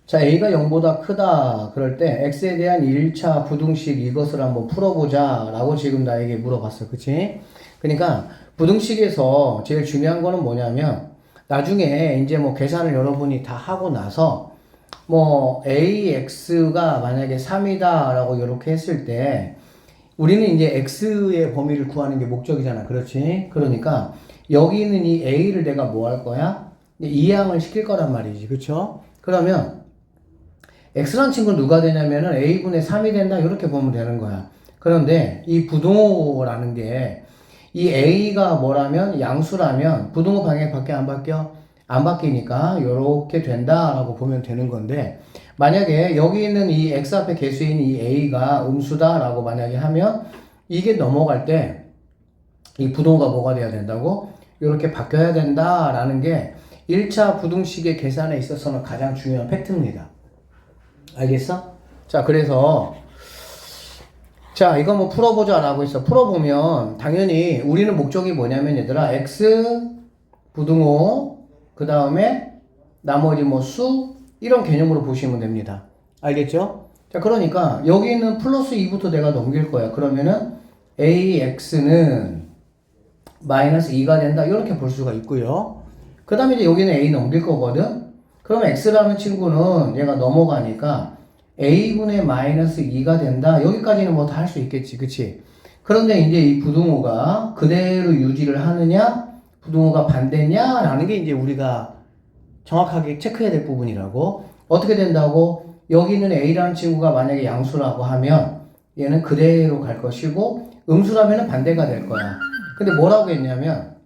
자, a가 0보다 크다. 그럴 때 x에 대한 1차 부등식 이것을 한번 풀어보자 라고 지금 나에게 물어봤어. 그치? 그러니까 부등식에서 제일 중요한 거는 뭐냐면 나중에 이제 뭐 계산을 여러분이 다 하고 나서 뭐 AX가 만약에 3이다 라고 이렇게 했을 때 우리는 이제 X의 범위를 구하는 게 목적이잖아. 그렇지? 그러니까 여기 있는 이 A를 내가 뭐 할 거야? 이항을 시킬 거란 말이지. 그쵸? 그러면 X라는 친구는 누가 되냐면은 A분의 3이 된다. 이렇게 보면 되는 거야. 그런데 이 부등호라는 게 이 A가 뭐라면 양수라면 부등호 방향밖에 안 바뀌어? 안 바뀌니까 이렇게 된다라고 보면 되는 건데 만약에 여기 있는 이 X 앞에 개수인 이 A가 음수다라고 만약에 하면 이게 넘어갈 때 이 부등호가 뭐가 돼야 된다고? 이렇게 바뀌어야 된다라는 게 1차 부등식의 계산에 있어서는 가장 중요한 팩트입니다. 알겠어? 자, 그래서 자, 이거 뭐 풀어보자 라고 했어. 풀어보면 당연히 우리는 목적이 뭐냐면 얘들아 x 부등호 그 다음에 나머지 뭐 수 이런 개념으로 보시면 됩니다. 알겠죠? 자, 그러니까 여기 있는 플러스 2부터 내가 넘길 거야. 그러면은 ax는 마이너스 2가 된다. 이렇게 볼 수가 있고요. 그 다음에 이제 여기는 a 넘길 거거든. 그러면 x라는 친구는 얘가 넘어가니까 a분의 마이너스 2가 된다. 여기까지는 뭐 다 할 수 있겠지. 그치? 그런데 이제 이 부등호가 그대로 유지를 하느냐, 부등호가 반대냐, 라는 게 이제 우리가 정확하게 체크해야 될 부분이라고. 어떻게 된다고? 여기 있는 a라는 친구가 만약에 양수라고 하면 얘는 그대로 갈 것이고, 음수라면 반대가 될 거야. 근데 뭐라고 했냐면,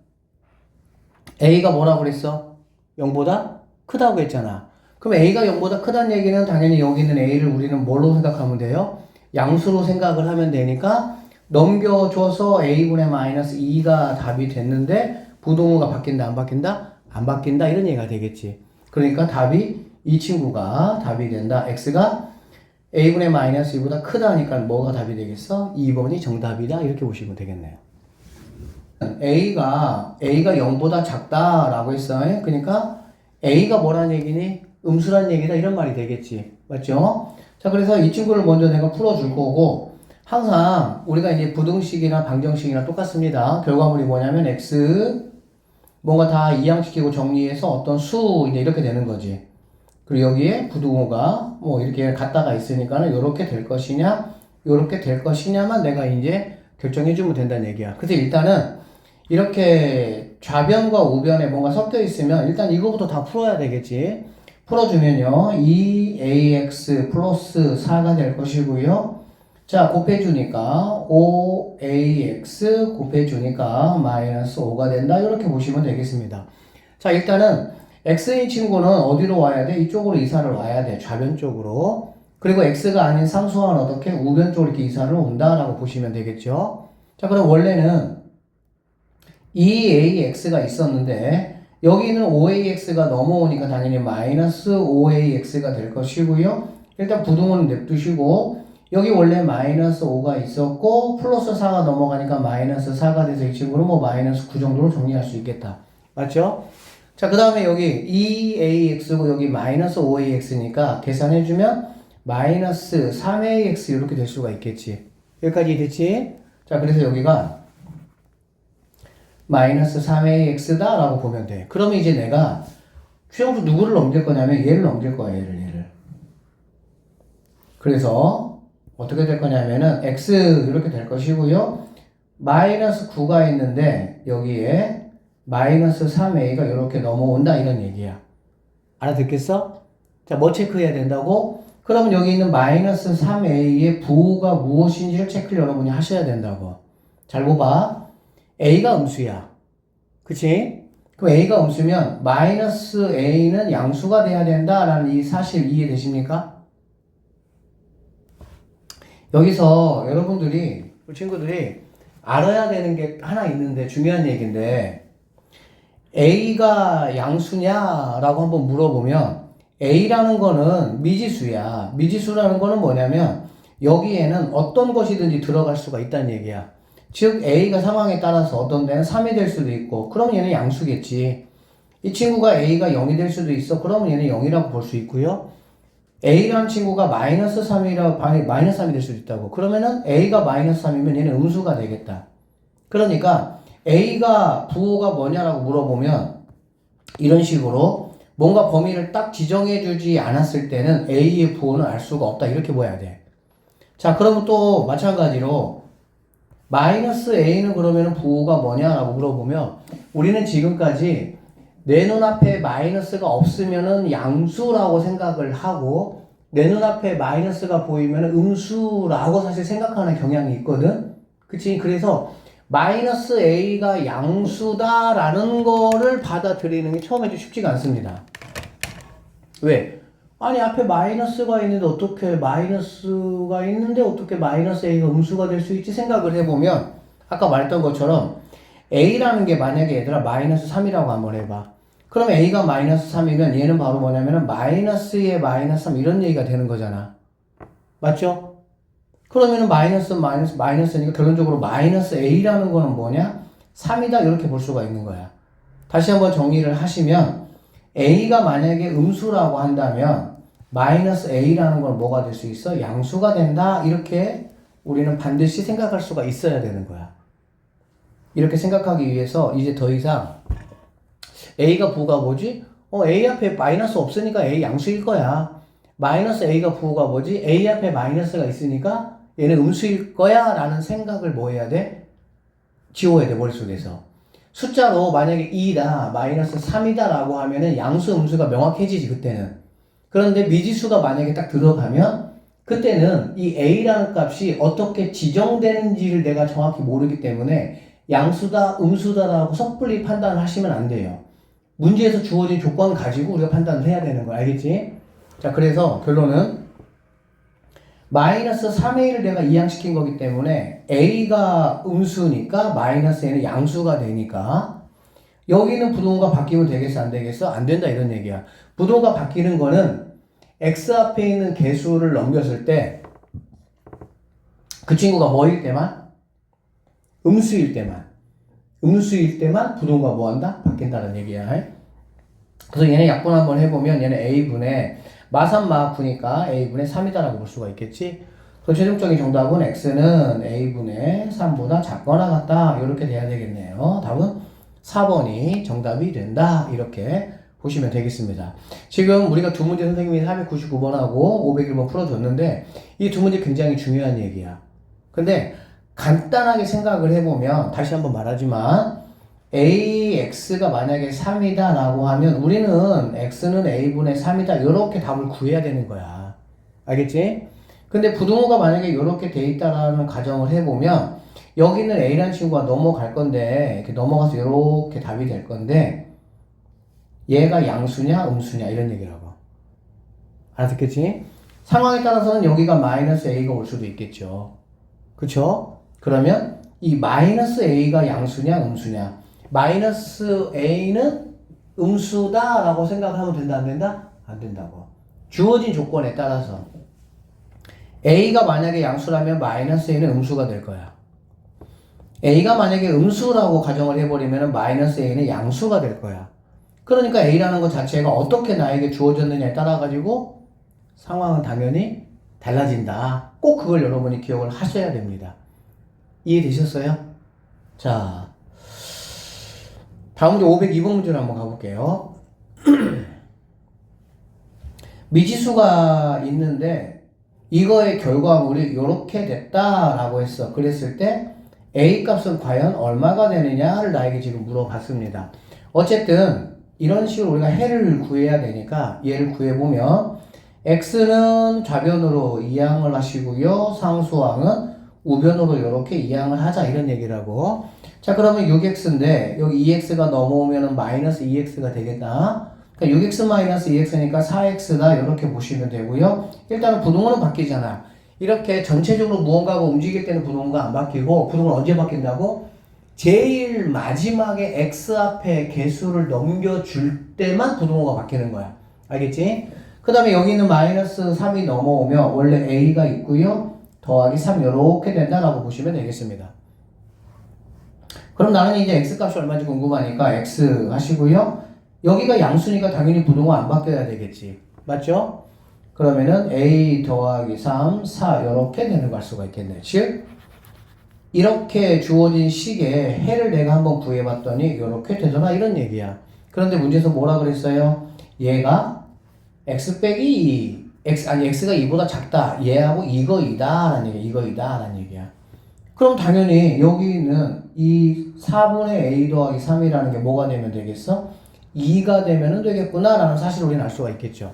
a가 뭐라고 그랬어? 0보다 크다고 했잖아. 그럼 a가 0보다 크다는 얘기는 당연히 여기 있는 a를 우리는 뭘로 생각하면 돼요? 양수로 생각을 하면 되니까 넘겨줘서 a분의 마이너스 2가 답이 됐는데 부등호가 바뀐다 안 바뀐다? 안 바뀐다 이런 얘기가 되겠지. 그러니까 답이 이 친구가 답이 된다. x가 a분의 마이너스 2보다 크다니까 뭐가 답이 되겠어? 2번이 정답이다 이렇게 보시면 되겠네요. A가 0보다 작다라고 했어요. 그러니까 A가 뭐라는 얘기니? 음수란 얘기다 이런 말이 되겠지. 맞죠? 자, 그래서 이 친구를 먼저 내가 풀어줄 거고 항상 우리가 이제 부등식이나 방정식이나 똑같습니다. 결과물이 뭐냐면 X 뭔가 다 이항시키고 정리해서 어떤 수 이제 이렇게 되는 거지. 그리고 여기에 부등호가 뭐 이렇게 갖다가 있으니까는 이렇게 될 것이냐 이렇게 될 것이냐만 내가 이제 결정해주면 된다는 얘기야. 그래서 일단은 이렇게 좌변과 우변에 뭔가 섞여 있으면 일단 이거부터 다 풀어야 되겠지. 풀어주면요. 2ax 플러스 4가 될 것이고요. 자, 곱해주니까 5ax 곱해주니까 마이너스 5가 된다. 이렇게 보시면 되겠습니다. 자, 일단은 x의 친구는 어디로 와야 돼? 이쪽으로 이사를 와야 돼. 좌변 쪽으로. 그리고 x가 아닌 상수항은 어떻게? 우변 쪽으로 이렇게 이사를 온다라고 보시면 되겠죠. 자, 그럼 원래는 2ax가 있었는데 여기는 5ax가 넘어오니까 당연히 마이너스 5ax가 될 것이고요. 일단 부등호는 냅두시고 여기 원래 마이너스 5가 있었고 플러스 4가 넘어가니까 마이너스 4가 돼서 이 친구는 뭐 마이너스 9 정도로 정리할 수 있겠다. 맞죠? 자, 그 다음에 여기 2ax고 여기 마이너스 5ax니까 계산해주면 마이너스 3ax 이렇게 될 수가 있겠지. 여기까지 됐지? 자, 그래서 여기가 마이너스 3ax다 라고 보면 돼. 그러면 이제 내가 최영수 누구를 넘길 거냐면 얘를 넘길 거야. 얘를. 그래서 어떻게 될 거냐면은 x 이렇게 될 것이고요. 마이너스 9가 있는데 여기에 마이너스 3a가 이렇게 넘어온다 이런 얘기야. 알아듣겠어? 자, 뭐 체크해야 된다고? 그러면 여기 있는 마이너스 3a의 부호가 무엇인지를 체크를 여러분이 하셔야 된다고. 잘 봐봐. a가 음수야. 그치? 그럼 a가 음수면 마이너스 a는 양수가 돼야 된다라는 이 사실 이해되십니까? 여기서 여러분들이, 친구들이 알아야 되는 게 하나 있는데 중요한 얘기인데 a가 양수냐라고 한번 물어보면 a라는 거는 미지수야. 미지수라는 거는 뭐냐면 여기에는 어떤 것이든지 들어갈 수가 있다는 얘기야. 즉 a가 상황에 따라서 어떤 데는 3이 될 수도 있고 그럼 얘는 양수겠지. 이 친구가 a가 0이 될 수도 있어. 그러면 얘는 0이라고 볼 수 있고요. A라는 친구가 마이너스 3이라, 마이너스 3이 될 수도 있다고. 그러면은 A가 마이너스 3이면 얘는 음수가 되겠다. 그러니까 A가 부호가 뭐냐라고 물어보면 이런 식으로 뭔가 범위를 딱 지정해주지 않았을 때는 A의 부호는 알 수가 없다. 이렇게 보아야 돼. 자, 그러면 또 마찬가지로 마이너스 A는 그러면 부호가 뭐냐라고 물어보면 우리는 지금까지 내 눈앞에 마이너스가 없으면은 양수라고 생각을 하고 내 눈앞에 마이너스가 보이면 음수라고 사실 생각하는 경향이 있거든. 그치? 그래서 마이너스 A가 양수다라는 거를 받아들이는 게 처음에 좀 쉽지가 않습니다. 왜? 아니 앞에 마이너스가 있는데 어떻게 마이너스 A가 음수가 될 수 있지 생각을 해보면 아까 말했던 것처럼 A라는 게 만약에 얘들아 마이너스 3이라고 한번 해봐. 그럼 A가 마이너스 3이면 얘는 바로 뭐냐면은 마이너스에 마이너스 3 이런 얘기가 되는 거잖아. 맞죠? 그러면은 마이너스니까 결론적으로 마이너스 A라는 거는 뭐냐? 3이다 이렇게 볼 수가 있는 거야. 다시 한번 정리를 하시면 A가 만약에 음수라고 한다면 마이너스 A라는 건 뭐가 될 수 있어? 양수가 된다. 이렇게 우리는 반드시 생각할 수가 있어야 되는 거야. 이렇게 생각하기 위해서 이제 더 이상 A가 부호가 뭐지? A 앞에 마이너스 없으니까 A 양수일 거야. 마이너스 A가 부호가 뭐지? A 앞에 마이너스가 있으니까 얘는 음수일 거야 라는 생각을 뭐 해야 돼? 지워야 돼, 머릿속에서. 숫자로 만약에 2다, 마이너스 3이다 라고 하면은 양수, 음수가 명확해지지, 그때는. 그런데 미지수가 만약에 딱 들어가면 그때는 이 A라는 값이 어떻게 지정되는지를 내가 정확히 모르기 때문에 양수다, 음수다라고 섣불리 판단을 하시면 안 돼요. 문제에서 주어진 조건 가지고 우리가 판단을 해야 되는 거 알겠지? 자, 그래서 결론은 마이너스 3A를 내가 이항시킨 거기 때문에 A가 음수니까 마이너스 A는 양수가 되니까 여기는 부동호가 바뀌면 되겠어 안 되겠어? 안 된다 이런 얘기야. 부동호가 바뀌는 거는 X 앞에 있는 개수를 넘겼을 때 그 친구가 뭐일 때만? 음수일 때만 부동호가 뭐한다? 바뀐다는 얘기야. 그래서 얘네 약분 한번 해보면 얘는 A분의 마3 마9니까 A분의 3이다라고 볼 수가 있겠지. 그래서 최종적인 정답은 X는 A분의 3보다 작거나 같다. 이렇게 돼야 되겠네요. 답은 4번이 정답이 된다. 이렇게 보시면 되겠습니다. 지금 우리가 두 문제 선생님이 499번하고 501번 풀어줬는데 이 두 문제 굉장히 중요한 얘기야. 근데 간단하게 생각을 해보면 다시 한번 말하지만 AX가 만약에 3이다 라고 하면 우리는 X는 A분의 3이다 이렇게 답을 구해야 되는 거야. 알겠지? 근데 부등호가 만약에 이렇게 돼 있다라는 가정을 해보면 여기는 A라는 친구가 넘어갈 건데 이렇게 넘어가서 이렇게 답이 될 건데 얘가 양수냐 음수냐 이런 얘기라고. 알았겠지? 상황에 따라서는 여기가 마이너스 A가 올 수도 있겠죠. 그쵸? 그러면 이 마이너스 A가 양수냐 음수냐 마이너스 A는 음수다 라고 생각하면 된다 안 된다? 안 된다고. 주어진 조건에 따라서 A가 만약에 양수라면 마이너스 A는 음수가 될 거야. A가 만약에 음수라고 가정을 해버리면 마이너스 A는 양수가 될 거야. 그러니까 A라는 것 자체가 어떻게 나에게 주어졌느냐에 따라 가지고 상황은 당연히 달라진다. 꼭 그걸 여러분이 기억을 하셔야 됩니다. 이해되셨어요? 자, 다음 문제 502번 문제로 한번 가볼게요. 미지수가 있는데 이거의 결과물이 이렇게 됐다라고 했어. 그랬을 때 A 값은 과연 얼마가 되느냐를 나에게 지금 물어봤습니다. 어쨌든 이런 식으로 우리가 해를 구해야 되니까 얘를 구해보면 X는 좌변으로 이항을 하시고요. 상수항은 우변으로 이렇게 이항을 하자 이런 얘기라고. 자, 그러면 6x인데 여기 2x가 넘어오면 마이너스 2x가 되겠다. 그러니까 6x 마이너스 2x니까 4x다 이렇게 보시면 되고요. 일단은 부동호는 바뀌잖아. 이렇게 전체적으로 무언가가 움직일 때는 부동호가 안 바뀌고 부동호는 언제 바뀐다고? 제일 마지막에 x 앞에 개수를 넘겨줄 때만 부동호가 바뀌는 거야. 알겠지? 그 다음에 여기 있는 마이너스 3이 넘어오면 원래 a가 있고요. 더하기 3 이렇게 된다라고 보시면 되겠습니다. 그럼 나는 이제 x값이 얼마인지 궁금하니까 x 하시고요. 여기가 양수니까 당연히 부동호 안 바뀌어야 되겠지. 맞죠? 그러면은 a 더하기 3, 4 이렇게 되는 걸 알 수가 있겠네. 즉 이렇게 주어진 식의 해를 내가 한번 구해봤더니 이렇게 되더라 이런 얘기야. 그런데 문제에서 뭐라 그랬어요? 얘가 x 빼기 2, x가 2보다 작다. 얘하고 이거이다 라는 얘기야. 이거이다 라는 얘기야. 그럼 당연히 여기는 이 4분의 a 더하기 3이라는 게 뭐가 되면 되겠어? 2가 되면 되겠구나 라는 사실을 우리는 알 수가 있겠죠.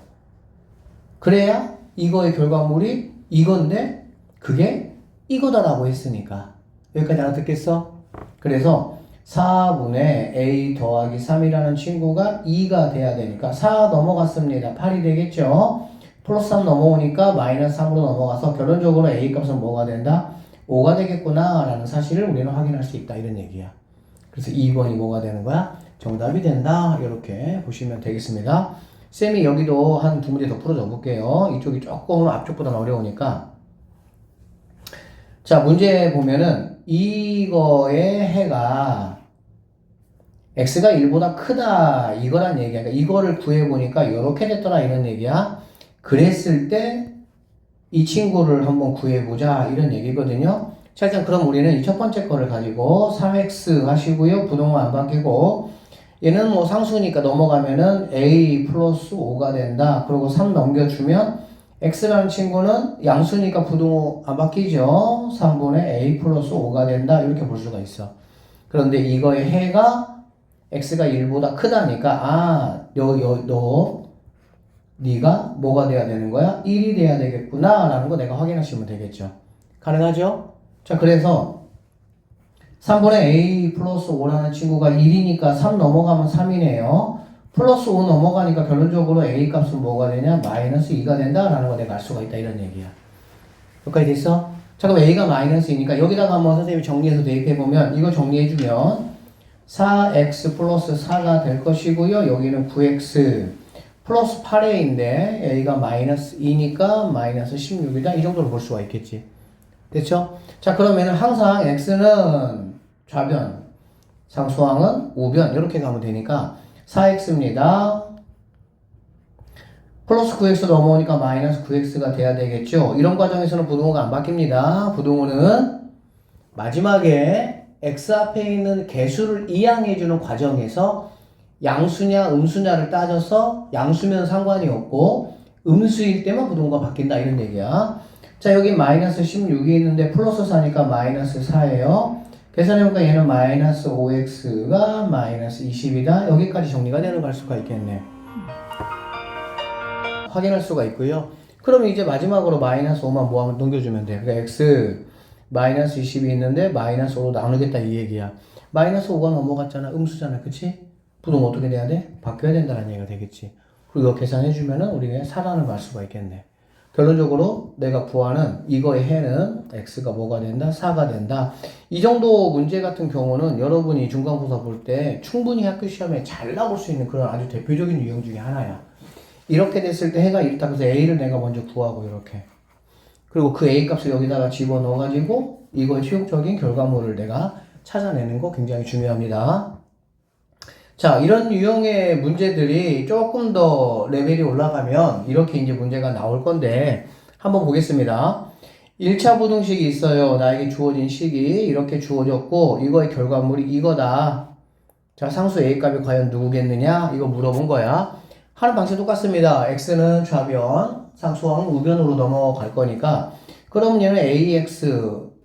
그래야 이거의 결과물이 이건데 그게 이거다라고 했으니까. 여기까지 알아듣겠어? 그래서 4분의 a 더하기 3이라는 친구가 2가 돼야 되니까 4 넘어갔습니다. 8이 되겠죠? 플러스 3 넘어오니까 마이너스 3으로 넘어가서 결론적으로 a 값은 뭐가 된다? 5가 되겠구나 라는 사실을 우리는 확인할 수 있다 이런 얘기야. 그래서 2번이 뭐가 되는 거야? 정답이 된다 이렇게 보시면 되겠습니다. 쌤이 여기도 한 두 문제 더 풀어줘 볼게요. 이쪽이 조금 앞쪽보다 어려우니까. 자, 문제 보면은 이거의 해가 x가 1보다 크다 이거란 얘기야. 그러니까 이거를 구해보니까 이렇게 됐더라 이런 얘기야. 그랬을 때 이 친구를 한번 구해보자 이런 얘기거든요. 자, 일단 그럼 우리는 이 첫 번째 거를 가지고 3x 하시고요. 부동은 안 바뀌고 얘는 뭐 상수니까 넘어가면은 a 플러스 5가 된다. 그리고 3 넘겨주면 x라는 친구는 양수니까 부동 안 바뀌죠. 3분의 a 플러스 5가 된다. 이렇게 볼 수가 있어. 그런데 이거의 해가 x가 1보다 크다니까 네가 뭐가 돼야 되는 거야? 1이 돼야 되겠구나 라는 거 내가 확인하시면 되겠죠. 가능하죠? 자, 그래서 3분의 a 플러스 5라는 친구가 1이니까 3 넘어가면 3이네요. 플러스 5 넘어가니까 결론적으로 a 값은 뭐가 되냐? 마이너스 2가 된다라는 거 내가 알 수가 있다 이런 얘기야. 여기까지 됐어? 자, 그럼 a가 마이너스이니까 여기다가 한번 선생님이 정리해서 대입해보면 이거 정리해주면 4x 플러스 4가 될 것이고요. 여기는 9x 플러스 8a인데 a가 마이너스 2니까 마이너스 16이다. 이 정도로 볼 수가 있겠지. 됐죠? 자, 그러면은 항상 x는 좌변, 상수항은 우변 이렇게 가면 되니까 4x입니다. 플러스 9x 넘어오니까 마이너스 9x가 돼야 되겠죠. 이런 과정에서는 부동호가 안 바뀝니다. 부동호는 마지막에 x 앞에 있는 개수를 이항해주는 과정에서 양수냐 음수냐를 따져서 양수면 상관이 없고 음수일 때만 부동호가 바뀐다 이런 얘기야. 자, 여기 마이너스 16이 있는데 플러스 4니까 마이너스 4예요. 계산해보니까 얘는 마이너스 5x가 마이너스 20이다. 여기까지 정리가 되는 걸 알 수가 있겠네. 확인할 수가 있고요. 그러면 이제 마지막으로 마이너스 5만 뭐 하면 넘겨주면 돼. 그러니까 x 마이너스 20이 있는데 마이너스 5로 나누겠다 이 얘기야. 마이너스 5가 넘어갔잖아. 음수잖아. 그치? 부동 어떻게 돼야 돼? 바뀌어야 된다는 얘기가 되겠지. 그리고 이거 계산해주면은 우리가 4라는 알 수가 있겠네. 결론적으로 내가 구하는 이거의 해는 x가 뭐가 된다? 4가 된다. 이 정도 문제 같은 경우는 여러분이 중간고사 볼 때 충분히 학교 시험에 잘 나올 수 있는 그런 아주 대표적인 유형 중에 하나야. 이렇게 됐을 때 해가 이렇다 그래서 a를 내가 먼저 구하고 이렇게. 그리고 그 a 값을 여기다가 집어넣어가지고 이거의 최종적인 결과물을 내가 찾아내는 거 굉장히 중요합니다. 자, 이런 유형의 문제들이 조금 더 레벨이 올라가면 이렇게 이제 문제가 나올 건데 한번 보겠습니다. 1차 부등식이 있어요. 나에게 주어진 식이 이렇게 주어졌고 이거의 결과물이 이거다. 자, 상수 a 값이 과연 누구겠느냐? 이거 물어본 거야. 하는 방식 똑같습니다. x는 좌변, 상수항은 우변으로 넘어갈 거니까 그러면 얘는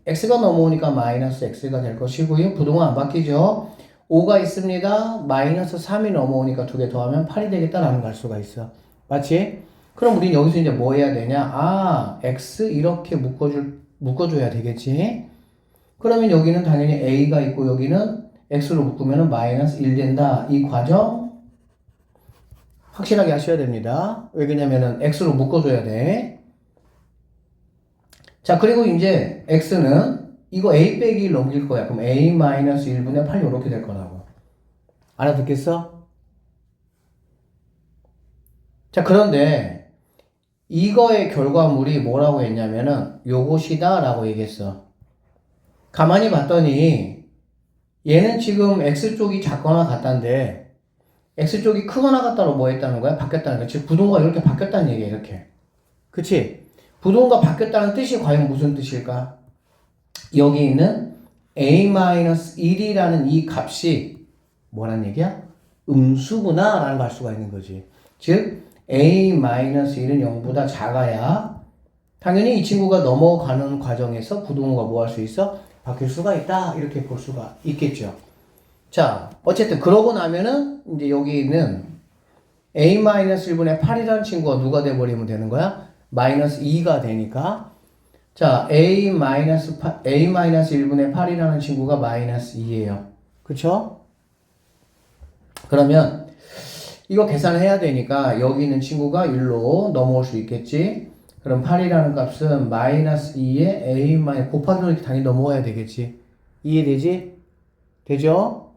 x가 넘어오니까 마이너스 x가 될 것이고요. 부동은 안 바뀌죠. 5가 있습니다. 마이너스 3이 넘어오니까 두 개 더하면 8이 되겠다라는 걸 알 수가 있어. 맞지? 그럼 우린 여기서 이제 뭐 해야 되냐? x 이렇게 묶어줘야 되겠지? 그러면 여기는 당연히 a가 있고 여기는 x로 묶으면 마이너스 1 된다. 이 과정 확실하게 하셔야 됩니다. 왜냐면은 x로 묶어줘야 돼. 자, 그리고 이제 x는 이거 a 빼기 1 넘길 거야. 그럼 a 마이너스 1분의 8 이렇게 될 거라고. 알아듣겠어? 자, 그런데 이거의 결과물이 뭐라고 했냐면은 요것이다 라고 얘기했어. 가만히 봤더니 얘는 지금 x쪽이 작거나 같다인데 x쪽이 크거나 같다로 뭐 했다는 거야? 바뀌었다는 거야. 즉 부동호가 이렇게 바뀌었다는 얘기야. 이렇게. 그치? 부동호가 바뀌었다는 뜻이 과연 무슨 뜻일까? 여기 있는 a-1이라는 이 값이 뭐란 얘기야? 음수구나 라는 걸 알 수가 있는 거지. 즉 a-1은 0보다 작아야 당연히 이 친구가 넘어가는 과정에서 부동호가 뭐 할 수 있어? 바뀔 수가 있다 이렇게 볼 수가 있겠죠. 자 어쨌든 그러고 나면은 이제 여기 있는 a-1분의 8이라는 친구가 누가 돼버리면 되는 거야? 마이너스 2가 되니까 자 a-1분의 8이라는 친구가 마이너스 2예요. 그쵸? 그러면 이거 계산해야 되니까 여기 있는 친구가 1로 넘어올 수 있겠지. 그럼 8이라는 값은 마이너스 2에 a 곱하기로 이렇게 당연히 넘어가야 되겠지. 이해되지? 되죠?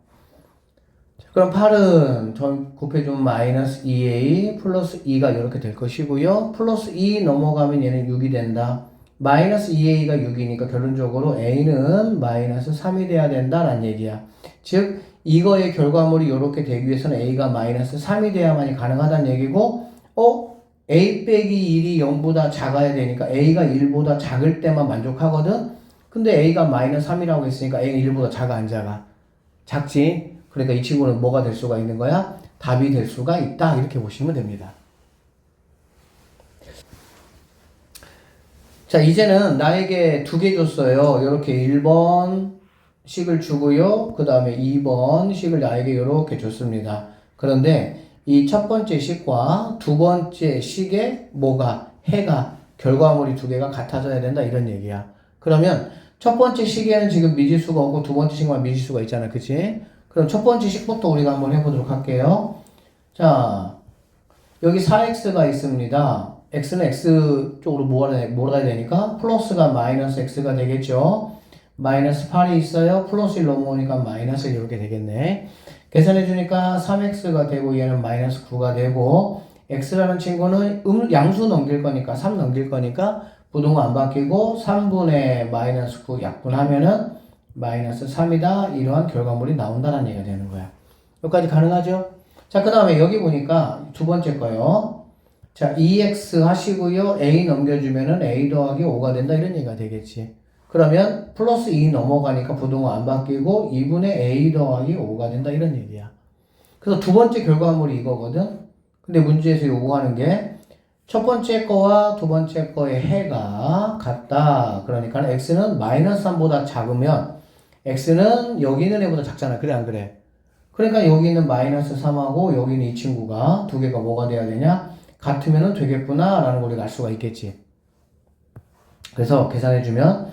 그럼 8은 전 곱해주면 마이너스 2a 플러스 2가 이렇게 될 것이고요. 플러스 2 넘어가면 얘는 6이 된다. 마이너스 2a가 6이니까 결론적으로 a는 마이너스 3이 돼야 된다라는 얘기야. 즉 이거의 결과물이 이렇게 되기 위해서는 a가 마이너스 3이 돼야만이 가능하다는 얘기고 a 빼기 1이 0보다 작아야 되니까 a가 1보다 작을 때만 만족하거든. 근데 a가 마이너스 3이라고 했으니까 a는 1보다 작아 안 작아? 작지? 그러니까 이 친구는 뭐가 될 수가 있는 거야? 답이 될 수가 있다 이렇게 보시면 됩니다. 자 이제는 나에게 두 개 줬어요. 이렇게 1번 식을 주고요. 그 다음에 2번 식을 나에게 이렇게 줬습니다. 그런데 이 첫 번째 식과 두 번째 식의 뭐가 해가 결과물이 두 개가 같아져야 된다 이런 얘기야. 그러면 첫 번째 식에는 지금 미지수가 없고 두 번째 식만 미지수가 있잖아. 그치? 그럼 첫 번째 식부터 우리가 한번 해보도록 할게요. 자 여기 4x가 있습니다. x는 x 쪽으로 몰아야 되니까 플러스가 마이너스 x가 되겠죠. 마이너스 8이 있어요. 플러스 1 넘어오니까 마이너스 1 이렇게 되겠네. 계산해주니까 3x가 되고 얘는 마이너스 9가 되고 x라는 친구는 양수 넘길 거니까 3 넘길 거니까 부동호 안 바뀌고 3분의 마이너스 9 약분하면은 마이너스 3이다. 이러한 결과물이 나온다는 얘기가 되는 거야. 여기까지 가능하죠? 자, 그 다음에 여기 보니까 두 번째 거요. 자, 2x 하시고요. a 넘겨주면은 a 더하기 5가 된다. 이런 얘기가 되겠지. 그러면 플러스 2 넘어가니까 부동호 안 바뀌고 2분의 a 더하기 5가 된다. 이런 얘기야. 그래서 두 번째 결과물이 이거거든. 근데 문제에서 요구하는 게 첫 번째 거와 두 번째 거의 해가 같다. 그러니까 x는 마이너스 3보다 작으면 x는 여기 있는 애보다 작잖아. 그래 안 그래? 그러니까 여기 있는 마이너스 3하고 여기 있는 이 친구가 두 개가 뭐가 돼야 되냐? 같으면 되겠구나 라는 걸 우리가 알 수가 있겠지. 그래서 계산해주면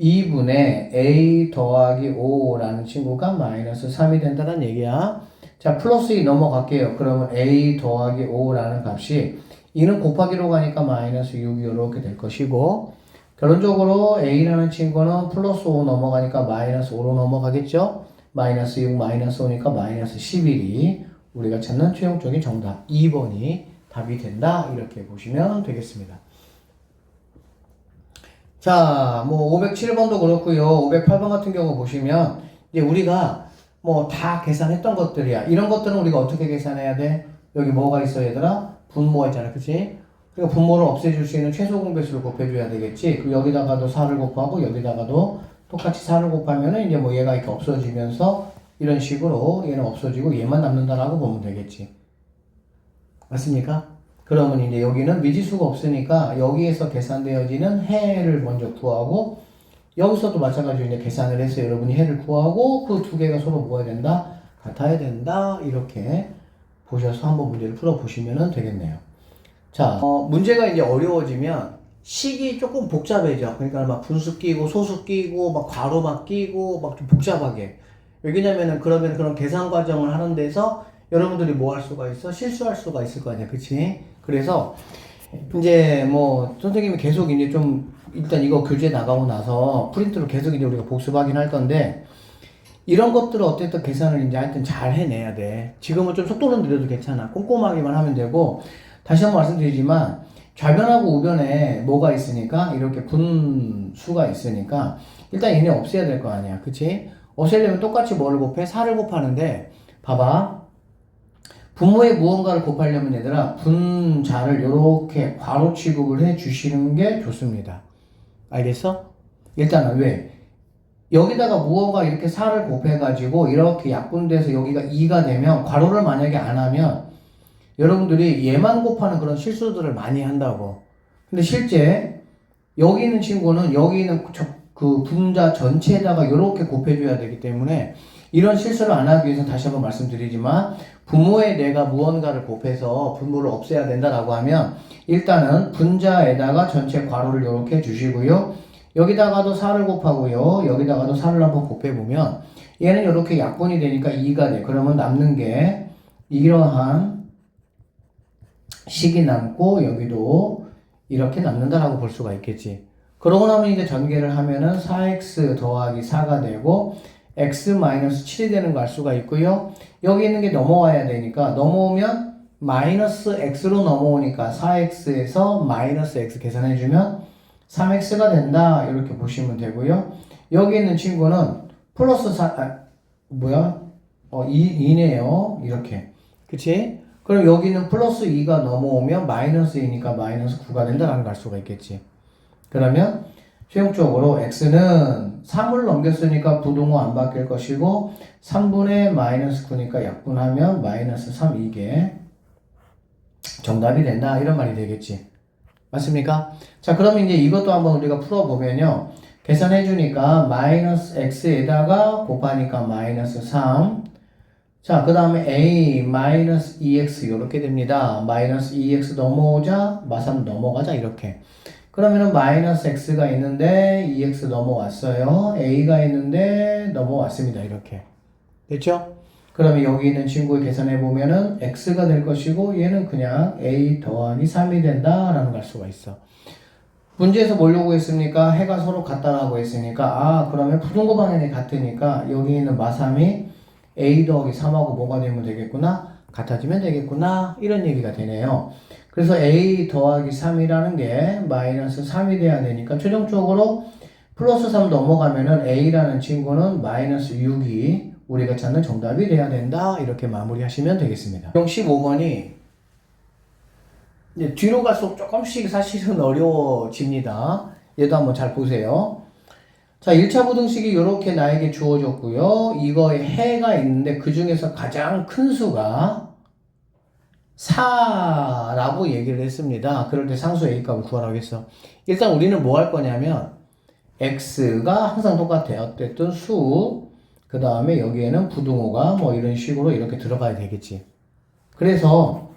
2분의 a 더하기 5라는 친구가 마이너스 3이 된다는 얘기야. 자 플러스 2 넘어갈게요. 그러면 a 더하기 5라는 값이 2는 곱하기로 가니까 마이너스 6이 이렇게 될 것이고 결론적으로 a라는 친구는 플러스 5 넘어가니까 마이너스 5로 넘어가겠죠. 마이너스 6 마이너스 5니까 마이너스 11이 우리가 찾는 최종적인 정답 2번이 답이 된다 이렇게 보시면 되겠습니다. 자, 뭐 507번도 그렇고요. 508번 같은 경우 보시면 이제 우리가 뭐 다 계산했던 것들이야. 이런 것들은 우리가 어떻게 계산해야 돼? 여기 뭐가 있어 얘들아? 분모가 있잖아. 그치? 그러니까 분모를 없애줄 수 있는 최소 공배수를 곱해줘야 되겠지. 그리고 여기다가도 4를 곱하고 여기다가도 똑같이 4를 곱하면은 이제 뭐 얘가 이렇게 없어지면서 이런 식으로 얘는 없어지고 얘만 남는다라고 보면 되겠지. 맞습니까? 그러면 이제 여기는 미지수가 없으니까 여기에서 계산되어지는 해를 먼저 구하고 여기서도 마찬가지로 이제 계산을 해서 여러분이 해를 구하고 그 두 개가 서로 뭐가 된다? 같아야 된다. 이렇게 보셔서 한번 문제를 풀어보시면 되겠네요. 자, 문제가 이제 어려워지면 식이 조금 복잡해져. 그러니까 막 분수 끼고 소수 끼고 막 괄호 막 끼고 막 좀 복잡하게. 왜냐면은 그러면 그런 계산 과정을 하는 데서 여러분들이 뭐 할 수가 있어? 실수할 수가 있을 거 아니야. 그치? 그래서 이제 뭐 선생님이 계속 이제 좀 일단 이거 교재 나가고 나서 프린트로 계속 이제 우리가 복습하긴 할 건데 이런 것들을 어쨌든 계산을 이제 하여튼 잘 해내야 돼. 지금은 좀 속도는 느려도 괜찮아. 꼼꼼하게만 하면 되고 다시 한번 말씀드리지만 좌변하고 우변에 뭐가 있으니까 이렇게 분수가 있으니까 일단 얘네 없애야 될 거 아니야. 그치? 없애려면 똑같이 뭐를 곱해? 4를 곱하는데 봐봐. 분모에 무언가를 곱하려면 얘들아 분자를 이렇게 괄호 취급을 해 주시는 게 좋습니다. 알겠어? 일단은 왜? 여기다가 무언가 이렇게 4를 곱해가지고 이렇게 약분돼서 여기가 2가 되면 괄호를 만약에 안 하면 여러분들이 얘만 곱하는 그런 실수들을 많이 한다고. 근데 실제 여기 있는 친구는 여기 있는 그 분자 전체에다가 이렇게 곱해줘야 되기 때문에 이런 실수를 안 하기 위해서 다시 한번 말씀드리지만 분모에 내가 무언가를 곱해서 분모를 없애야 된다라고 하면 일단은 분자에다가 전체 괄호를 이렇게 해주시고요. 여기다가도 4를 곱하고요. 여기다가도 4를 한번 곱해보면 얘는 이렇게 약분이 되니까 2가 돼. 그러면 남는 게 이러한 식이 남고 여기도 이렇게 남는다라고 볼 수가 있겠지. 그러고 나면 이제 전개를 하면은 4x 더하기 4가 되고 x-7이 되는 걸 알 수가 있고요. 여기 있는 게 넘어와야 되니까 넘어오면 마이너스 x로 넘어오니까 4x에서 마이너스 x 계산해주면 3x가 된다 이렇게 보시면 되고요. 여기 있는 친구는 플러스 2네요. 이렇게 그치? 그럼 여기는 플러스 2가 넘어오면 마이너스 2니까 마이너스 9가 된다라는 걸 알 수가 있겠지. 그러면 최종적으로 x는 3을 넘겼으니까 부동호 안 바뀔 것이고 3분의 마이너스 9니까 약분하면 마이너스 3 이게 정답이 된다 이런 말이 되겠지. 맞습니까? 자, 그러면 이제 이것도 한번 우리가 풀어보면요. 계산해 주니까 마이너스 x에다가 곱하니까 마이너스 3. 자, 그 다음에 a 마이너스 2x 이렇게 됩니다. 마이너스 2x 넘어오자 마3 넘어가자 이렇게. 그러면은 마이너스 x가 있는데 2x 넘어왔어요. a가 있는데 넘어왔습니다. 이렇게. 됐죠? 그러면 여기 있는 친구 계산해 보면은 x가 될 것이고 얘는 그냥 a 더하기 3이 된다라는 걸 알 수가 있어. 문제에서 뭘 요구했습니까? 해가 서로 같다라고 했으니까 그러면 부등호 방향이 같으니까 여기 있는 마3이 a 더하기 3하고 뭐가 되면 되겠구나? 같아지면 되겠구나 이런 얘기가 되네요. 그래서 a 더하기 3이라는 게 마이너스 3이 돼야 되니까 최종적으로 플러스 3 넘어가면은 a라는 친구는 마이너스 6이 우리가 찾는 정답이 돼야 된다 이렇게 마무리하시면 되겠습니다. 15번이 뒤로 갈수록 조금씩 사실은 어려워집니다. 얘도 한번 잘 보세요. 자, 1차 부등식이 이렇게 나에게 주어졌고요. 이거에 해가 있는데 그 중에서 가장 큰 수가 4라고 얘기를 했습니다. 그럴 때 상수 A값을 구하라고 했어. 일단 우리는 뭐 할 거냐면 X가 항상 똑같아요. 어쨌든 수, 그 다음에 여기에는 부등호가 뭐 이런 식으로 이렇게 들어가야 되겠지. 그래서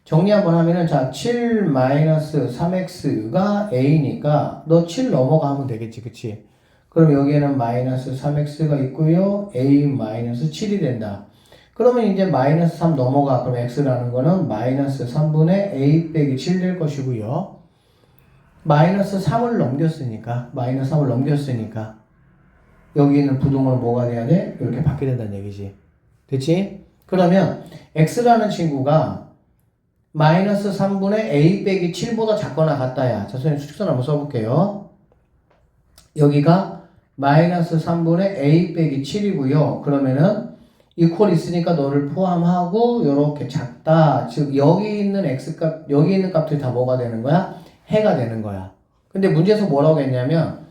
정리 한번 하면은 자, 7-3x가 A니까 너 7 넘어가면 되겠지. 그치? 그럼 여기에는 마이너스 3x가 있고요. A-7이 된다. 그러면 이제 마이너스 3 넘어가. 그럼 x라는 거는 마이너스 3분의 a 빼기 7 될 것이고요. 마이너스 3을 넘겼으니까 여기 있는 부동호는 뭐가 돼야 돼? 이렇게 받게 된다는 얘기지. 됐지? 그러면 x라는 친구가 마이너스 3분의 a 빼기 7보다 작거나 같다야. 자, 선생님 수직선 한번 써볼게요. 여기가 마이너스 3분의 a 빼기 7이고요. 그러면은 이퀄 있으니까 너를 포함하고 요렇게 작다. 즉 여기 있는 x값, 여기 있는 값들이 다 뭐가 되는 거야? 해가 되는 거야. 근데 문제에서 뭐라고 했냐면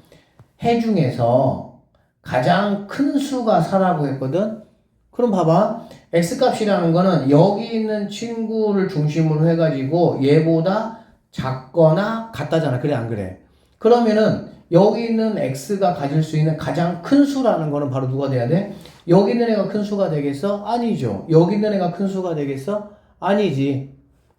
해 중에서 가장 큰 수가 4라고 했거든. 그럼 봐봐. x값이라는 거는 여기 있는 친구를 중심으로 해가지고 얘보다 작거나 같다잖아. 그래 안 그래? 그러면은 여기 있는 x가 가질 수 있는 가장 큰 수라는 거는 바로 누가 돼야 돼? 여기 있는 애가 큰 수가 되겠어? 아니죠. 여기 있는 애가 큰 수가 되겠어? 아니지.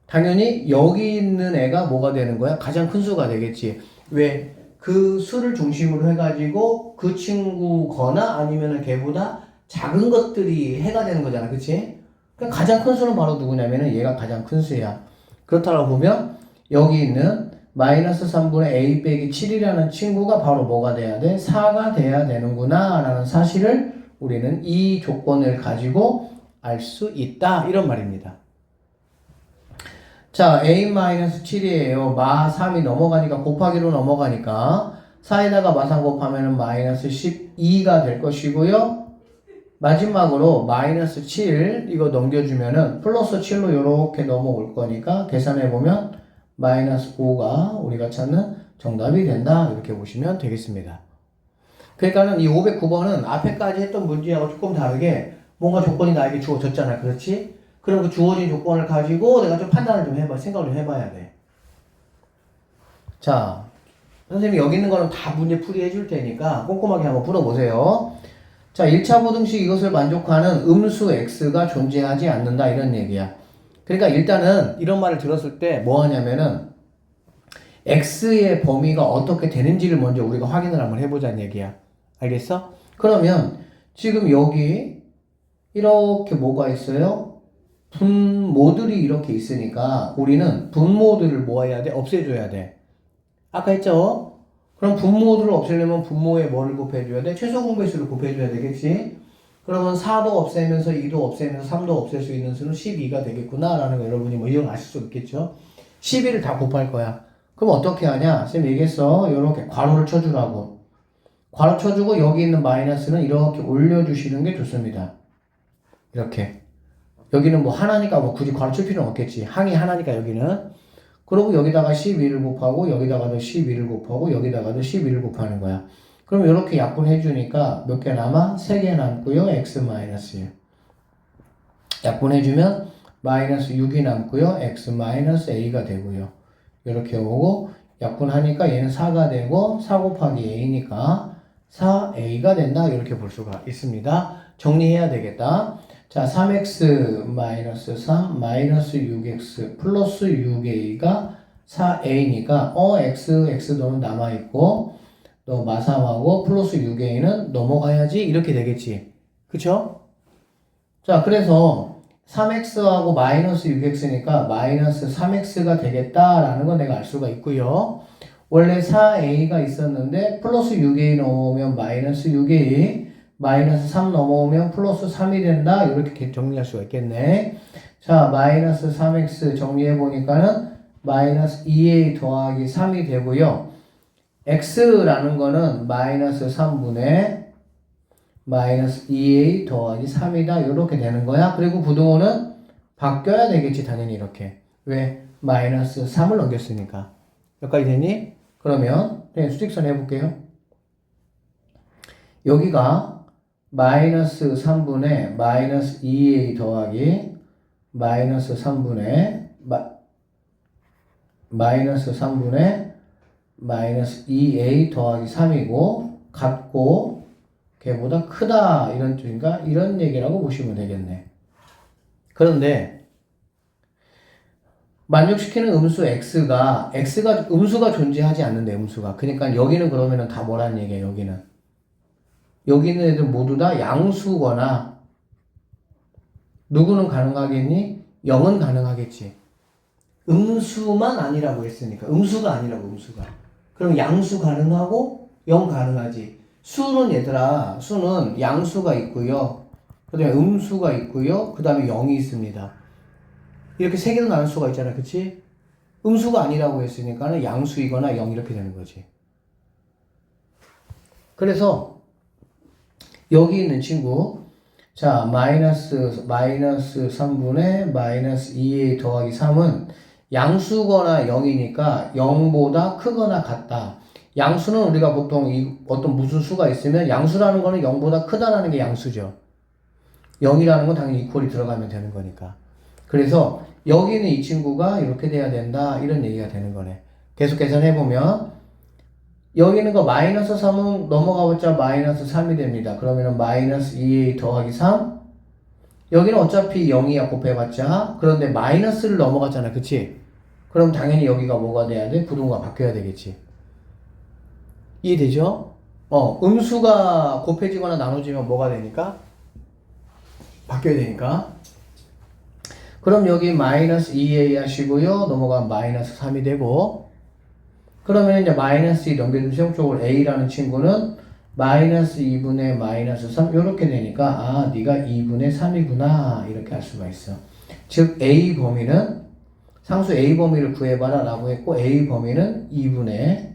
당연히 여기 있는 애가 뭐가 되는 거야? 가장 큰 수가 되겠지. 왜? 그 수를 중심으로 해가지고 그 친구거나 아니면은 걔보다 작은 것들이 해가 되는 거잖아. 그치? 그러니까 가장 큰 수는 바로 누구냐면은 얘가 가장 큰 수야. 그렇다고 보면 여기 있는 마이너스 3분의 a 빼기 7이라는 친구가 바로 뭐가 돼야 돼? 4가 돼야 되는구나 라는 사실을 우리는 이 조건을 가지고 알 수 있다 이런 말입니다. 자, a-7이에요. 마 3이 넘어가니까 곱하기로 넘어가니까 4에다가 마 3 곱하면 마이너스 12가 될 것이고요. 마지막으로 마이너스 7 이거 넘겨주면은 플러스 7로 이렇게 넘어올 거니까 계산해보면 마이너스 5가 우리가 찾는 정답이 된다. 이렇게 보시면 되겠습니다. 그러니까는 이 509번은 앞에까지 했던 문제하고 조금 다르게 뭔가 조건이 나에게 주어졌잖아. 그렇지? 그럼 그 주어진 조건을 가지고 내가 좀 판단을 좀 해봐. 생각을 좀 해봐야 돼. 자, 선생님이 여기 있는 거는 다 문제 풀이해 줄 테니까 꼼꼼하게 한번 풀어보세요. 자, 1차 부등식 이것을 만족하는 음수 x가 존재하지 않는다. 이런 얘기야. 그러니까 일단은 이런 말을 들었을 때 뭐 하냐면은 x의 범위가 어떻게 되는지를 먼저 우리가 확인을 한번 해보자는 얘기야. 알겠어? 그러면 지금 여기 이렇게 뭐가 있어요? 분모들이 이렇게 있으니까 우리는 분모들을 뭐 해야 돼? 없애줘야 돼. 아까 했죠? 그럼 분모들을 없애려면 분모에 뭐를 곱해줘야 돼? 최소 공배수를 곱해줘야 되겠지? 그러면 4도 없애면서 2도 없애면서 3도 없앨 수 있는 수는 12가 되겠구나 라는 거 여러분이 뭐 이용하실 수 있겠죠? 12를 다 곱할 거야. 그럼 어떻게 하냐? 쌤 얘기했어. 이렇게 괄호를 쳐주라고. 괄호 쳐주고 여기 있는 마이너스는 이렇게 올려주시는 게 좋습니다. 이렇게. 여기는 뭐 하나니까 뭐 굳이 괄호 칠 필요는 없겠지. 항이 하나니까 여기는. 그리고 여기다가 12를 곱하고 여기다가도 12를 곱하고 여기다가도 12를 곱하는 거야. 그럼 이렇게 약분해 주니까 몇 개 남아? 3개 남고요. x 마이너스요. 약분해 주면 마이너스 6이 남고요. x 마이너스 a가 되고요. 이렇게 오고 약분하니까 얘는 4가 되고 4 곱하기 a니까 4a가 된다. 이렇게 볼 수가 있습니다. 정리해야 되겠다. 자, 3x 마이너스 3 마이너스 6x 플러스 6a가 4a니까 x는 남아있고 또 마삼하고 플러스 6a는 넘어가야지 이렇게 되겠지. 그쵸? 자, 그래서 3x하고 마이너스 6x니까 마이너스 3x가 되겠다라는 건 내가 알 수가 있고요. 원래 4a가 있었는데 플러스 6a 넘어오면 마이너스 6a 마이너스 3 넘어오면 플러스 3이 된다. 이렇게 정리할 수가 있겠네. 자, 마이너스 3x 정리해보니까는 마이너스 2a 더하기 3이 되고요. x라는 거는 마이너스 3분의 마이너스 2a 더하기 3이다. 이렇게 되는 거야. 그리고 부등호는 바뀌어야 되겠지. 당연히 이렇게. 왜? 마이너스 3을 넘겼으니까. 여기까지 되니? 그러면 그냥 수직선 해볼게요. 여기가 마이너스 3분의 마이너스 2a 더하기 마이너스 3분의 마이너스 3분의 마이너스 2a 더하기 3이고 같고 걔보다 크다 이런 뜻인가? 이런 얘기라고 보시면 되겠네. 그런데 만족시키는 음수 x가 음수가 존재하지 않는데 음수가. 그러니까 여기는 그러면은 다 뭐라는 얘기야. 여기 있는 애들 모두 다 양수거나 누구는 가능하겠니? 0은 가능하겠지. 음수만 아니라고 했으니까. 음수가 아니라고 음수가. 그럼 양수 가능하고 0 가능하지. 수는 양수가 있고요. 그 다음에 음수가 있고요. 그 다음에 0이 있습니다. 이렇게 세 개로 나눌 수가 있잖아. 그치? 음수가 아니라고 했으니까는 양수이거나 0 이렇게 되는 거지. 그래서 여기 있는 친구 자 마이너스 3분의 마이너스 2a 더하기 3은 양수거나 0이니까 0보다 크거나 같다. 양수는 우리가 보통 어떤 무슨 수가 있으면 양수라는 거는 0보다 크다라는 게 양수죠. 0이라는 건 당연히 이퀄이 들어가면 되는 거니까. 그래서 여기는 이 친구가 이렇게 돼야 된다. 이런 얘기가 되는 거네. 계속 계산해보면 여기는 거 마이너스 3은 넘어가봤자 마이너스 3이 됩니다. 그러면 마이너스 2a 더하기 3 여기는 어차피 0이야 곱해봤자. 그런데 마이너스를 넘어갔잖아. 그치? 그럼 당연히 여기가 뭐가 돼야 돼? 부등호가 바뀌어야 되겠지. 이해되죠? 음수가 곱해지거나 나눠지면 뭐가 되니까? 바뀌어야 되니까. 그럼 여기 마이너스 2a 하시고요. 넘어가면 마이너스 3이 되고 그러면 이제 마이너스 2 넘겨준 세용적으로 a라는 친구는 마이너스 2분의 마이너스 3 이렇게 되니까 네가 2분의 3이구나 이렇게 할 수가 있어. 즉 a 범위는 상수 a 범위를 구해봐라 라고 했고 a 범위는 2분의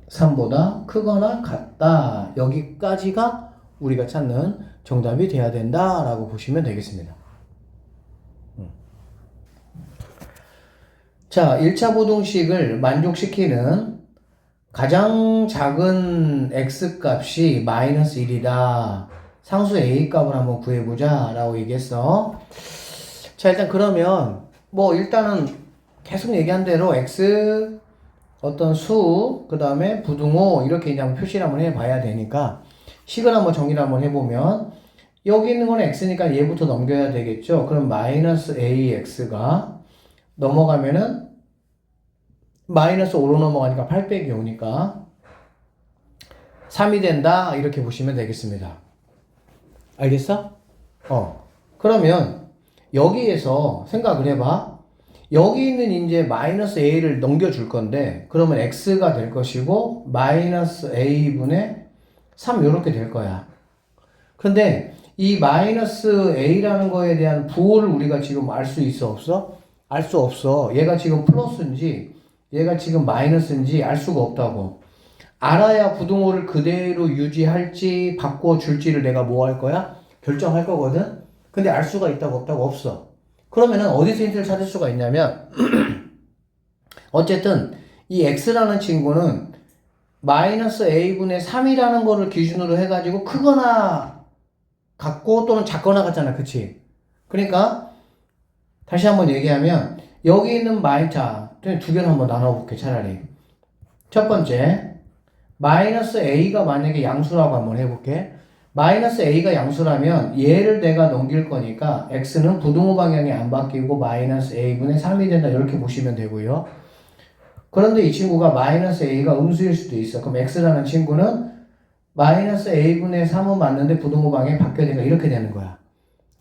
3보다 크거나 같다. 여기까지가 우리가 찾는 정답이 돼야 된다라고 보시면 되겠습니다. 자, 1차 부등식을 만족시키는 가장 작은 x값이 마이너스 1이다. 상수 a 값을 한번 구해보자 라고 얘기했어. 자, 일단 그러면 뭐 일단은 계속 얘기한 대로 x 어떤 수, 그 다음에 부등호 이렇게 이제 한번 표시를 한번 해봐야 되니까 식을 한번 정리를 한번 해보면 여기 있는 건 x니까 얘부터 넘겨야 되겠죠. 그럼 마이너스 ax가 넘어가면은 마이너스 5로 넘어가니까 8 빼기 5니까 3이 된다 이렇게 보시면 되겠습니다. 알겠어? 그러면 여기에서 생각을 해봐. 여기 있는 이제 마이너스 a를 넘겨줄 건데 그러면 x가 될 것이고 마이너스 a분의 3 이렇게 될 거야. 근데 이 마이너스 a라는 거에 대한 부호를 우리가 지금 알 수 있어 없어? 알 수 없어. 얘가 지금 플러스인지 얘가 지금 마이너스인지 알 수가 없다고. 알아야 부등호를 그대로 유지할지 바꿔줄지를 내가 뭐 할 거야? 결정할 거거든? 근데 알 수가 있다고 없다고 없어. 그러면은 어디서 힌트를 찾을 수가 있냐면 어쨌든 이 x라는 친구는 마이너스 a분의 3이라는 거를 기준으로 해가지고 크거나 같고 또는 작거나 같잖아. 그치? 그러니까 다시 한번 얘기하면 여기 있는 자, 두 개를 한번 나눠볼게 차라리. 첫 번째 마이너스 a가 만약에 양수라고 한번 해볼게. 마이너스 a가 양수라면 얘를 내가 넘길 거니까 x는 부등호 방향이 안 바뀌고 마이너스 a분의 3이 된다 이렇게 보시면 되고요. 그런데 이 친구가 마이너스 a가 음수일 수도 있어. 그럼 x라는 친구는 마이너스 a분의 3은 맞는데 부등호 방향이 바뀌어야 되니까 이렇게 되는 거야.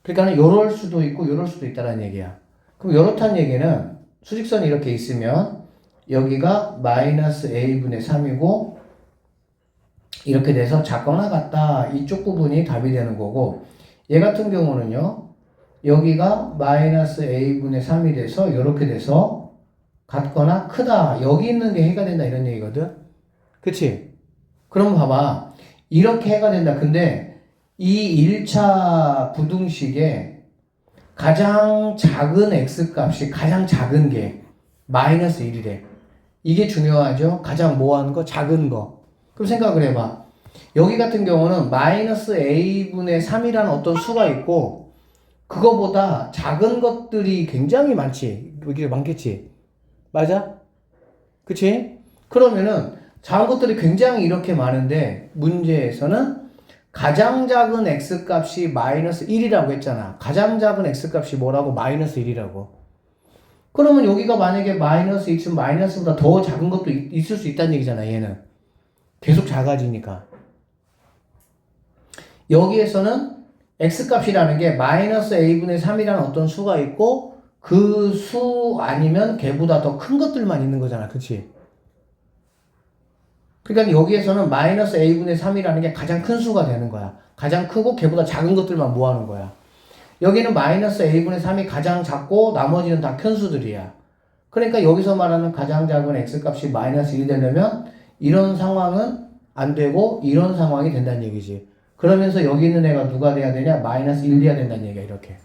그러니까 요럴 수도 있고 요럴 수도 있다는 얘기야. 그럼 요렇다는 얘기는 수직선이 이렇게 있으면 여기가 마이너스 a분의 3이고 이렇게 돼서 작거나 같다. 이쪽 부분이 답이 되는 거고 얘 같은 경우는요. 여기가 마이너스 a분의 3이 돼서 이렇게 돼서 같거나 크다. 여기 있는 게 해가 된다 이런 얘기거든. 그치? 그럼 봐봐. 이렇게 해가 된다. 근데 이 1차 부등식에 가장 작은 x값이 가장 작은 게 마이너스 1이래. 이게 중요하죠. 가장 뭐하는 거? 작은 거. 그럼 생각을 해봐. 여기 같은 경우는 마이너스 a분의 3이라는 어떤 수가 있고 그거보다 작은 것들이 굉장히 많지. 여기 많겠지. 맞아? 그치? 그러면은 작은 것들이 굉장히 이렇게 많은데 문제에서는 가장 작은 x값이 마이너스 1이라고 했잖아. 가장 작은 x값이 뭐라고? 마이너스 1이라고. 그러면 여기가 만약에 마이너스 있으면 마이너스보다 더 작은 것도 있을 수 있다는 얘기잖아. 얘는 계속 작아지니까. 여기에서는 x값이라는 게 마이너스 a분의 3이라는 어떤 수가 있고 그 수 아니면 걔보다 더 큰 것들만 있는 거잖아. 그치? 그러니까 여기에서는 마이너스 a분의 3이라는 게 가장 큰 수가 되는 거야. 가장 크고 걔보다 작은 것들만 모아놓은 거야. 여기는 마이너스 a분의 3이 가장 작고 나머지는 다 큰 수들이야. 그러니까 여기서 말하는 가장 작은 x값이 마이너스 1이 되려면 이런 상황은 안 되고 이런 상황이 된다는 얘기지. 그러면서 여기 있는 애가 누가 돼야 되냐? 마이너스 1 돼야 된다는 얘기야. 이렇게.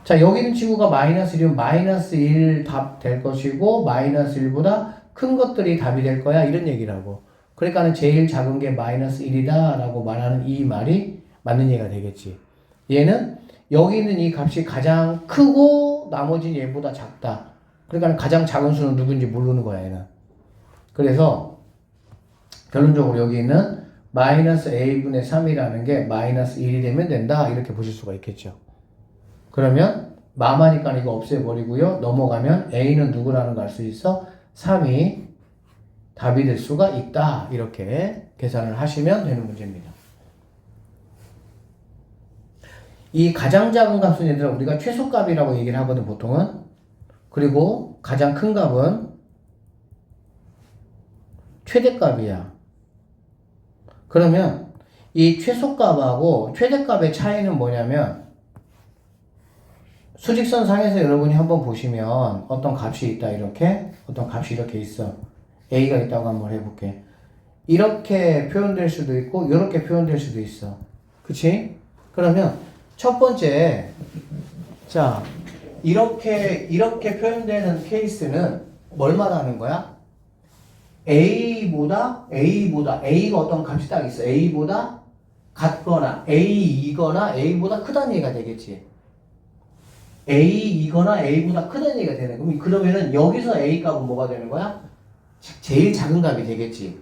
자, 여기 있는 친구가 마이너스 1이면 마이너스 1 답 될 것이고 마이너스 1보다 큰 것들이 답이 될 거야. 이런 얘기라고. 그러니까는 제일 작은 게 마이너스 1이다 라고 말하는 이 말이 맞는 얘기가 되겠지. 얘는 여기 있는 이 값이 가장 크고 나머지는 얘보다 작다. 그러니까 가장 작은 수는 누군지 모르는 거야. 얘는. 그래서 결론적으로 여기 있는 마이너스 a분의 3이라는 게 마이너스 1이 되면 된다. 이렇게 보실 수가 있겠죠. 그러면 마마니까 이거 없애버리고요. 넘어가면 a는 누구라는 걸 알 수 있어? 3이 답이 될 수가 있다. 이렇게 계산을 하시면 되는 문제입니다. 이 가장 작은 값은 얘들아 우리가 최소값이라고 얘기를 하거든 보통은. 그리고 가장 큰 값은 최대값이야. 그러면 이 최소값하고 최대값의 차이는 뭐냐면 수직선 상에서 여러분이 한번 보시면 어떤 값이 있다 이렇게 어떤 값이 이렇게 있어. a가 있다고 한번 해볼게. 이렇게 표현될 수도 있고 이렇게 표현될 수도 있어. 그치? 그러면 첫 번째, 자, 이렇게 표현되는 케이스는 뭘 말하는 거야? A가 어떤 값이 딱 있어. A보다 같거나 A이거나 A보다 크다는 얘기가 되겠지. A이거나 A보다 크다는 얘기가 되는 거야. 그러면은 여기서 A 값은 뭐가 되는 거야? 제일 작은 값이 되겠지.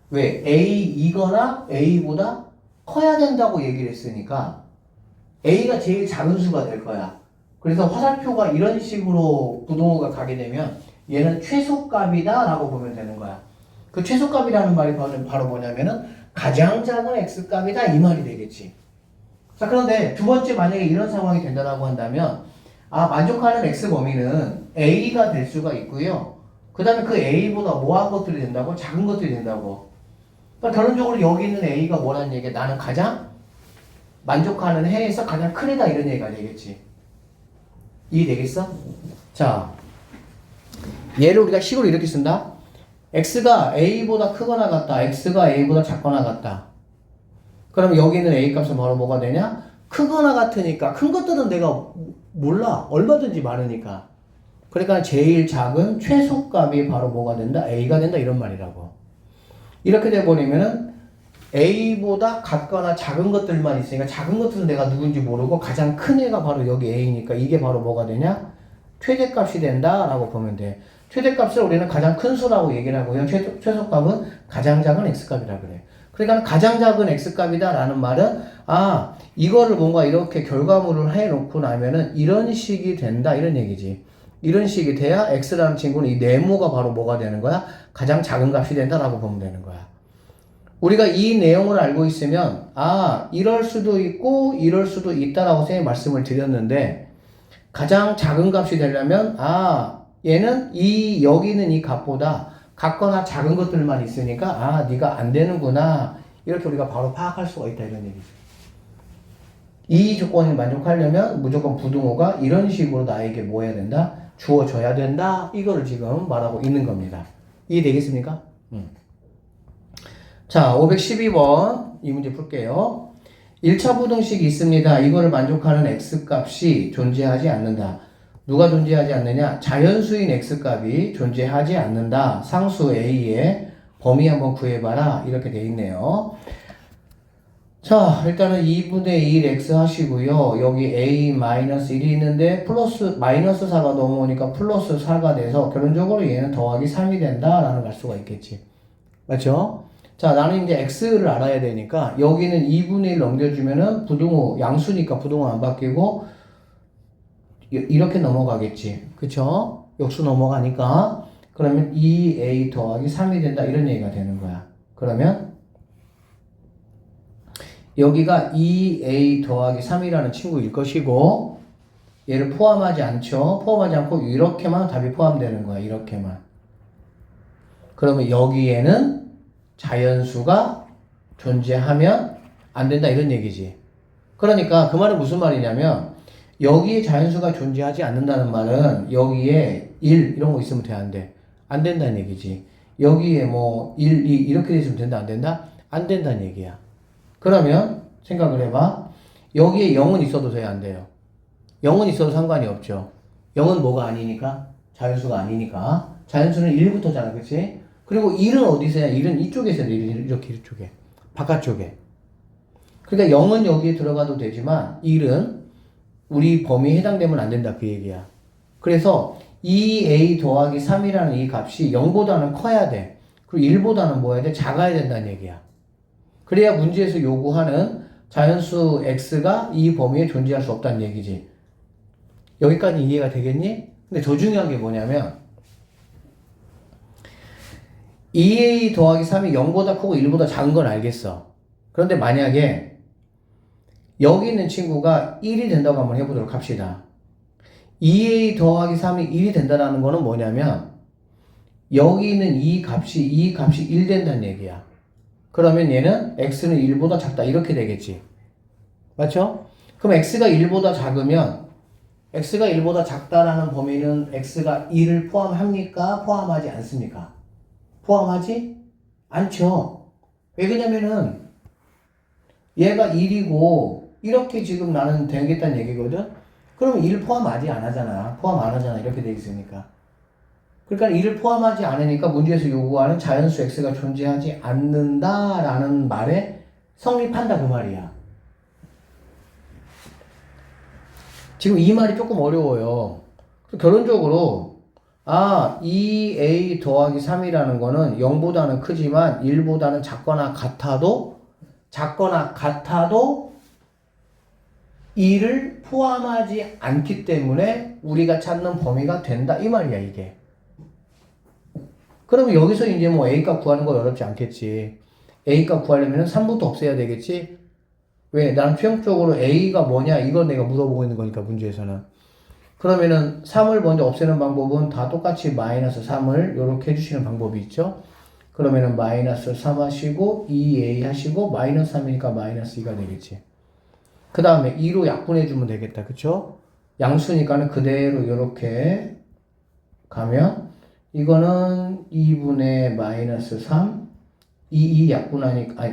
왜? A이거나 A보다 커야 된다고 얘기를 했으니까 A가 제일 작은 수가 될 거야. 그래서 화살표가 이런 식으로 부동호가 가게 되면 얘는 최소값이다 라고 보면 되는 거야. 그 최소값이라는 말이 바로 뭐냐면은 가장 작은 x값이다 이 말이 되겠지. 자, 그런데 두 번째 만약에 이런 상황이 된다라고 한다면 만족하는 x 범위는 a가 될 수가 있고요. 그 다음에 그 a보다 뭐한 것들이 된다고? 작은 것들이 된다고. 그러니까 결론적으로 여기 있는 a가 뭐라는 얘기야? 나는 가장 만족하는 해에서 가장 큰 애다 이런 얘기가 되겠지. 이해되겠어? 자, 얘를 우리가 식으로 이렇게 쓴다. x가 a보다 크거나 같다. x가 a보다 작거나 같다. 그럼 여기 있는 a 값은 바로 뭐가 되냐? 크거나 같으니까. 큰 것들은 내가 몰라. 얼마든지 많으니까. 그러니까 제일 작은 최소값이 바로 뭐가 된다? a가 된다 이런 말이라고. 이렇게 돼버리면은 a보다 같거나 작은 것들만 있으니까 작은 것들은 내가 누군지 모르고 가장 큰 애가 바로 여기 a니까 이게 바로 뭐가 되냐? 최대값이 된다라고 보면 돼. 최대값을 우리는 가장 큰 수라고 얘기를 하고요. 최소값은 가장 작은 x값이라 그래. 그러니까 가장 작은 x값이다라는 말은 이거를 뭔가 이렇게 결과물을 해놓고 나면은 이런 식이 된다 이런 얘기지. 이런 식이 돼야 x라는 친구는 이 네모가 바로 뭐가 되는 거야? 가장 작은 값이 된다라고 보면 되는 거야. 우리가 이 내용을 알고 있으면 이럴 수도 있고 이럴 수도 있다라고 선생님이 말씀을 드렸는데 가장 작은 값이 되려면 얘는 여기 있는 이 값보다 같거나 작은 것들만 있으니까 네가 안 되는구나 이렇게 우리가 바로 파악할 수가 있다 이런 얘기죠. 이 조건을 만족하려면 무조건 부등호가 이런 식으로 나에게 뭐 해야 된다? 주어져야 된다. 이거를 지금 말하고 있는 겁니다. 이해되겠습니까? 자, 512번 이 문제 풀게요. 1차 부등식이 있습니다. 이거를 만족하는 x값이 존재하지 않는다. 누가 존재하지 않느냐? 자연수인 x값이 존재하지 않는다. 상수 a의 범위 한번 구해봐라. 이렇게 돼 있네요. 자, 일단은 2분의 1 x 하시고요. 여기 a-1이 있는데 마이너스 4가 넘어오니까 플러스 4가 돼서 결론적으로 얘는 더하기 3이 된다라는 걸 알 수가 있겠지. 맞죠? 자, 나는 이제 x를 알아야 되니까 여기는 2분의 1 넘겨주면은 부등호 양수니까 부등호 안 바뀌고 이렇게 넘어가겠지. 그쵸? 역수 넘어가니까 그러면 2a 더하기 3이 된다 이런 얘기가 되는 거야. 그러면 여기가 2a 더하기 3이라는 친구일 것이고 얘를 포함하지 않죠. 포함하지 않고 이렇게만 답이 포함되는 거야. 이렇게만. 그러면 여기에는 자연수가 존재하면 안 된다 이런 얘기지. 그러니까 그 말은 무슨 말이냐면 여기에 자연수가 존재하지 않는다는 말은 여기에 1 이런 거 있으면 돼 안 돼? 안 된다는 얘기지. 여기에 뭐 1, 2 이렇게 있으면 된다 안 된다? 안 된다는 얘기야. 그러면 생각을 해봐. 여기에 0은 있어도 돼요 안 돼요? 0은 있어도 상관이 없죠. 0은 뭐가 아니니까? 자연수가 아니니까. 자연수는 1부터잖아 그치? 그리고 1은 어디서야? 1은 이쪽에서 이쪽에 바깥쪽에. 그러니까 0은 여기에 들어가도 되지만 1은 우리 범위에 해당되면 안 된다 그 얘기야. 그래서 2a 더하기 3이라는 이 값이 0보다는 커야 돼. 그리고 1보다는 뭐 해야 돼? 작아야 된다는 얘기야. 그래야 문제에서 요구하는 자연수 x가 이 범위에 존재할 수 없다는 얘기지. 여기까지 이해가 되겠니? 근데 더 중요한 게 뭐냐면 2a 더하기 3이 0보다 크고 1보다 작은 건 알겠어. 그런데 만약에 여기 있는 친구가 1이 된다고 한번 해보도록 합시다. 2a 더하기 3이 1이 된다는 거는 뭐냐면 여기 있는 이 값이 1 된다는 얘기야. 그러면 얘는 x는 1보다 작다 이렇게 되겠지. 맞죠? 그럼 x가 1보다 작으면 x가 1보다 작다라는 범위는 x가 1을 포함합니까? 포함하지 않습니까? 포함하지 않죠. 왜 그러냐면은 얘가 1이고 이렇게 지금 나는 되겠다는 얘기거든. 그러면 1 포함하지 안 하잖아. 포함 안 하잖아. 이렇게 돼 있으니까. 그러니까 1을 포함하지 않으니까 문제에서 요구하는 자연수 x가 존재하지 않는다라는 말에 성립한다 그 말이야. 지금 이 말이 조금 어려워요. 결론적으로 2a 더하기 3이라는 거는 0보다는 크지만 1보다는 작거나 같아도 2를 포함하지 않기 때문에 우리가 찾는 범위가 된다 이 말이야 이게. 그러면 여기서 이제 뭐 A값 구하는 거 어렵지 않겠지. A값 구하려면 3부터 없애야 되겠지. 왜? 난 최종적으로 A가 뭐냐 이걸 내가 물어보고 있는 거니까 문제에서는. 그러면은 3을 먼저 없애는 방법은 다 똑같이 마이너스 3을 이렇게 해주시는 방법이 있죠. 그러면은 마이너스 3 하시고 2A 하시고 마이너스 3이니까 마이너스 2가 되겠지. 그 다음에 2로 약분해주면 되겠다. 그쵸? 양수니까는 그대로 이렇게 가면 이거는 2분의 마이너스 3 2 약분하니까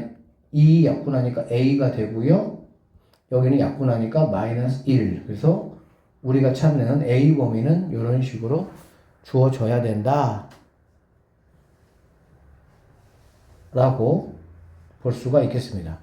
A가 되고요. 여기는 약분하니까 마이너스 1. 그래서 우리가 찾는 A 범위는 이런 식으로 주어져야 된다. 라고 볼 수가 있겠습니다.